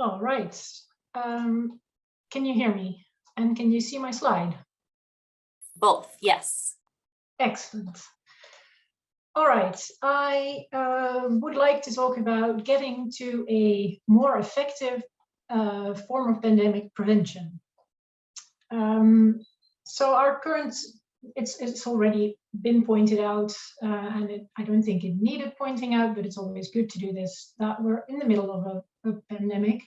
All right. Can you hear me? And can you see my slide? Both, yes. Excellent. All right. I would like to talk about getting to a more effective form of pandemic prevention. So our current, it's already been pointed out, and I don't think it needed pointing out, but it's always good to do this, that we're in the middle of a pandemic,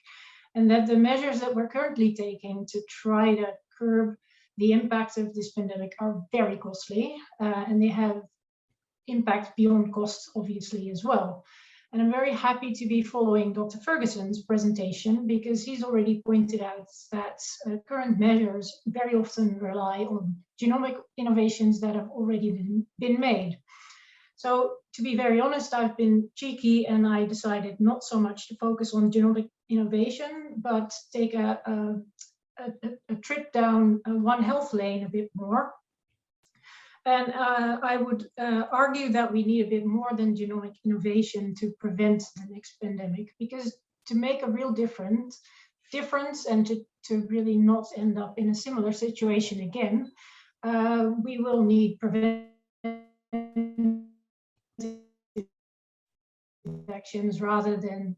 and that the measures that we're currently taking to try to curb the impact of this pandemic are very costly, and they have impact beyond cost, obviously, as well. And I'm very happy to be following Dr. Ferguson's presentation, because he's already pointed out that current measures very often rely on genomic innovations that have already been made. So to be very honest, I've been cheeky and I decided not so much to focus on genomic innovation, but take a trip down One Health lane a bit more. And I would argue that we need a bit more than genomic innovation to prevent the next pandemic, because to make a real difference and to really not end up in a similar situation again, we will need preventive actions rather than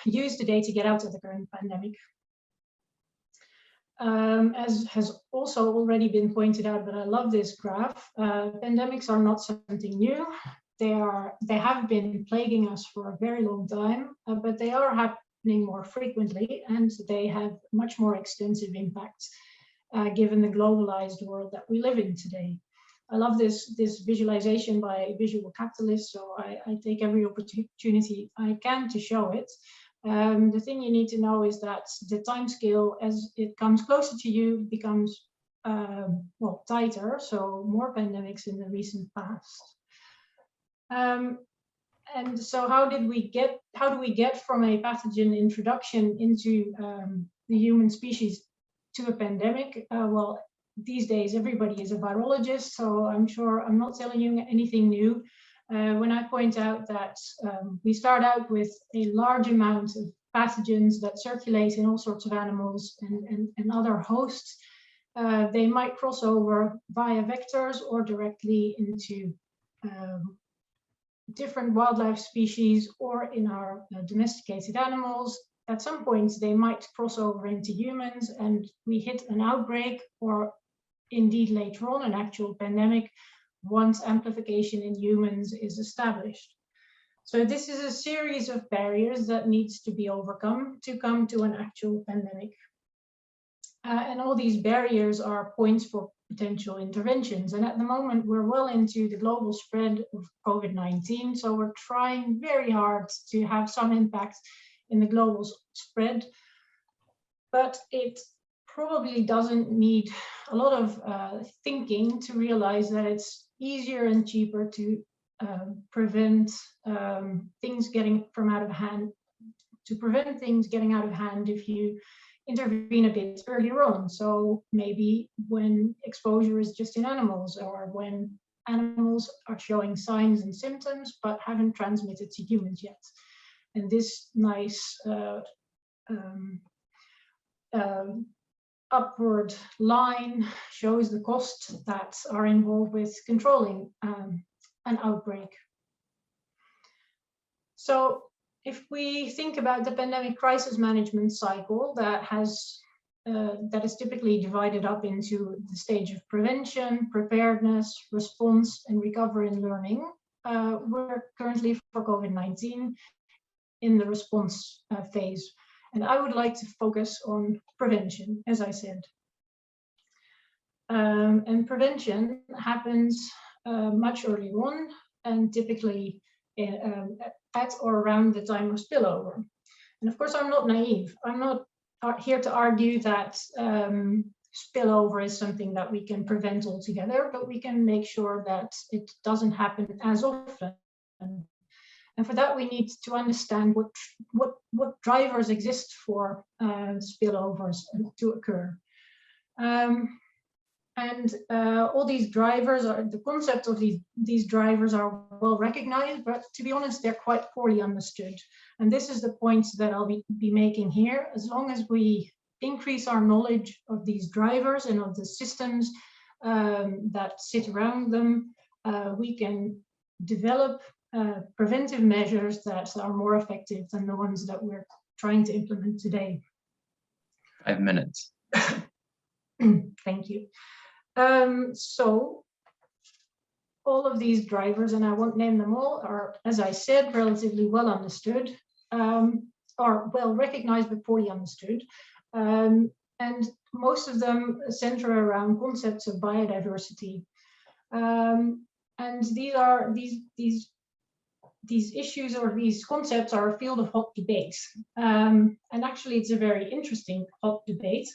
use today to get out of the current pandemic. As has also already been pointed out, but I love this graph, pandemics are not something new. They have been plaguing us for a very long time, but they are happening more frequently, and they have much more extensive impacts given the globalized world that we live in today. I love this visualization by Visual Capitalist, so I take every opportunity I can to show it. The thing you need to know is that the time scale, as it comes closer to you, becomes well, tighter, so more pandemics in the recent past. And so how do we get from a pathogen introduction into the human species to a pandemic? Well, these days everybody is a virologist, so I'm sure I'm not telling you anything new when I point out that we start out with a large amount of pathogens that circulate in all sorts of animals and other hosts. They might cross over via vectors or directly into different wildlife species or in our domesticated animals. At some point, they might cross over into humans and we hit an outbreak, or indeed later on an actual pandemic, once amplification in humans is established. So this is a series of barriers that needs to be overcome to come to an actual pandemic. And all these barriers are points for potential interventions. And at the moment, we're well into the global spread of COVID-19. So we're trying very hard to have some impact in the global spread. But it probably doesn't need a lot of thinking to realize that it's easier and cheaper to prevent things getting out of hand if you intervene a bit earlier on. So maybe when exposure is just in animals, or when animals are showing signs and symptoms but haven't transmitted to humans yet. And this nice upward line shows the costs that are involved with controlling an outbreak. So if we think about the pandemic crisis management cycle that is typically divided up into the stage of prevention, preparedness, response, and recovery and learning, we're currently for COVID-19 in the response phase. And I would like to focus on prevention, as I said. And prevention happens much earlier on, and typically at or around the time of spillover. And of course, I'm not naive. I'm not here to argue that spillover is something that we can prevent altogether, but we can make sure that it doesn't happen as often. And for that, we need to understand what drivers exist for spillovers to occur. And all these drivers the concept of these drivers are well recognized, but to be honest, they're quite poorly understood. And this is the point that I'll be making here. As long as we increase our knowledge of these drivers and of the systems that sit around them, we can develop preventive measures that are more effective than the ones that we're trying to implement today. 5 minutes. Thank you. So all of these drivers, and I won't name them all, are, as I said, relatively well understood, are well recognized but poorly understood. And most of them center around concepts of biodiversity. And these issues or these concepts are a field of hot debate. And actually, it's a very interesting hot debate.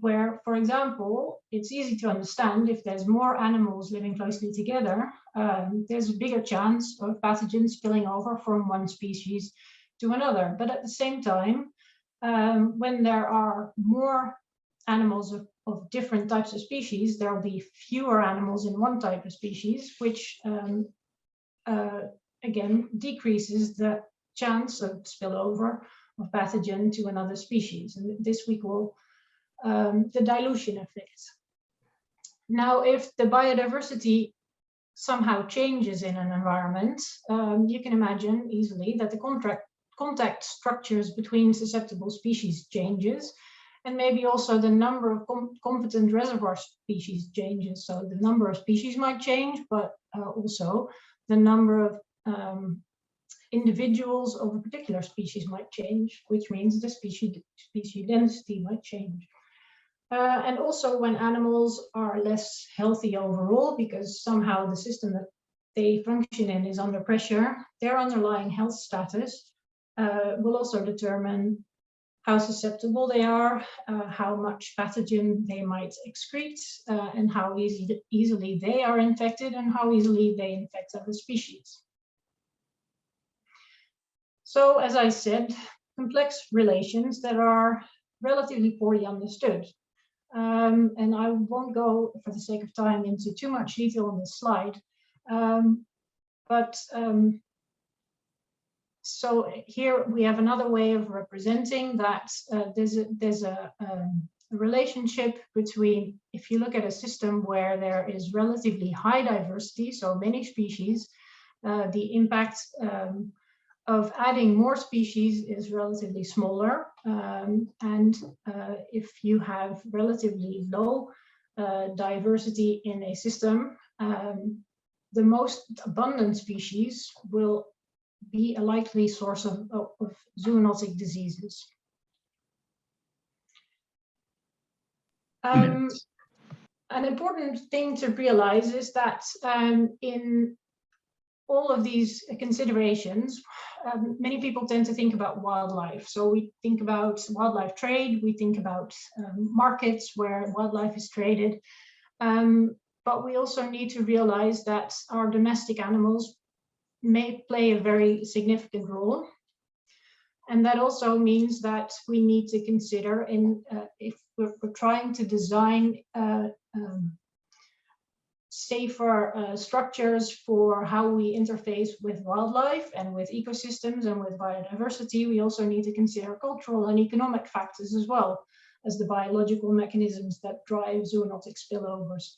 Where, for example, it's easy to understand if there's more animals living closely together, there's a bigger chance of pathogens spilling over from one species to another. But at the same time, when there are more animals of different types of species, there will be fewer animals in one type of species, which again decreases the chance of spillover of pathogen to another species. And this we call the dilution effect. Now, if the biodiversity somehow changes in an environment, you can imagine easily that the contact structures between susceptible species changes, and maybe also the number of competent reservoir species changes. So the number of species might change, but also the number of individuals of a particular species might change, which means the species density might change. And also when animals are less healthy overall, because somehow the system that they function in is under pressure, their underlying health status will also determine how susceptible they are, how much pathogen they might excrete, and how easily they are infected and how easily they infect other species. So, as I said, complex relations that are relatively poorly understood. And I won't go, for the sake of time, into too much detail on this slide. So here we have another way of representing that there's a relationship between, if you look at a system where there is relatively high diversity, so many species, the impact of adding more species is relatively smaller. And if you have relatively low diversity in a system, the most abundant species will be a likely source of zoonotic diseases. An important thing to realize is that in all of these considerations, many people tend to think about wildlife. So we think about wildlife trade, we think about markets where wildlife is traded, but we also need to realize that our domestic animals may play a very significant role. And that also means that we need to consider if we're trying to design safer structures for how we interface with wildlife and with ecosystems and with biodiversity, we also need to consider cultural and economic factors as well as the biological mechanisms that drive zoonotic spillovers.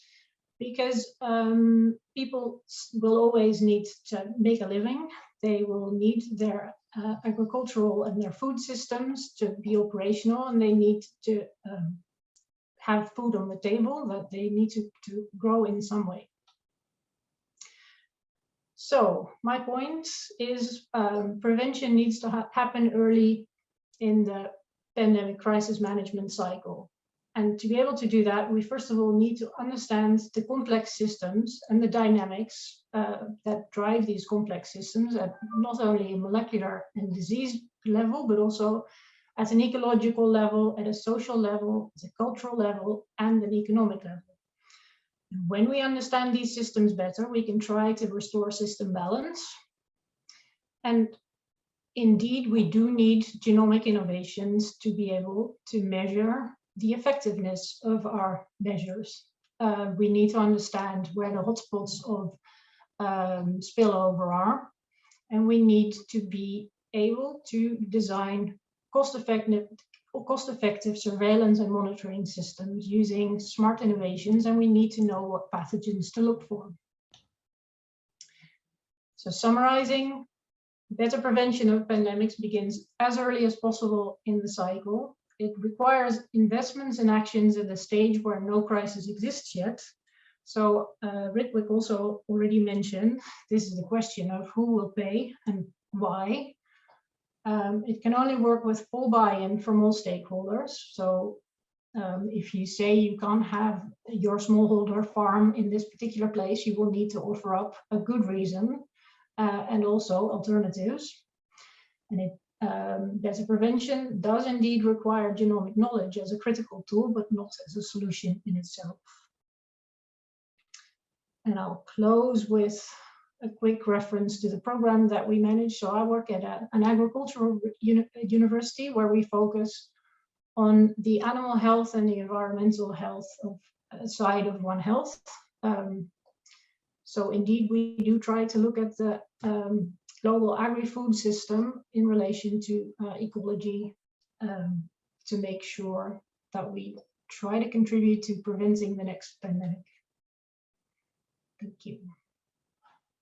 Because people will always need to make a living. They will need their agricultural and their food systems to be operational, and they need to have food on the table that they need to grow in some way. So my point is prevention needs to happen early in the pandemic crisis management cycle. And to be able to do that, we first of all need to understand the complex systems and the dynamics that drive these complex systems at not only a molecular and disease level, but also at an ecological level, at a social level, at a cultural level, and an economic level. When we understand these systems better, we can try to restore system balance. And indeed, we do need genomic innovations to be able to measure the effectiveness of our measures. We need to understand where the hotspots of spillover are, and we need to be able to design cost-effective surveillance and monitoring systems using smart innovations, and we need to know what pathogens to look for. So summarizing, better prevention of pandemics begins as early as possible in the cycle. It requires investments and actions at a stage where no crisis exists yet. So Ritwik also already mentioned, this is the question of who will pay and why. It can only work with full buy-in from all stakeholders. So if you say you can't have your smallholder farm in this particular place, you will need to offer up a good reason and also alternatives. And better prevention does indeed require genomic knowledge as a critical tool, but not as a solution in itself. And I'll close with a quick reference to the program that we manage. So I work at an agricultural university where we focus on the animal health and the environmental health side of One Health. So indeed, we do try to look at the global agri-food system in relation to ecology to make sure that we try to contribute to preventing the next pandemic. Thank you.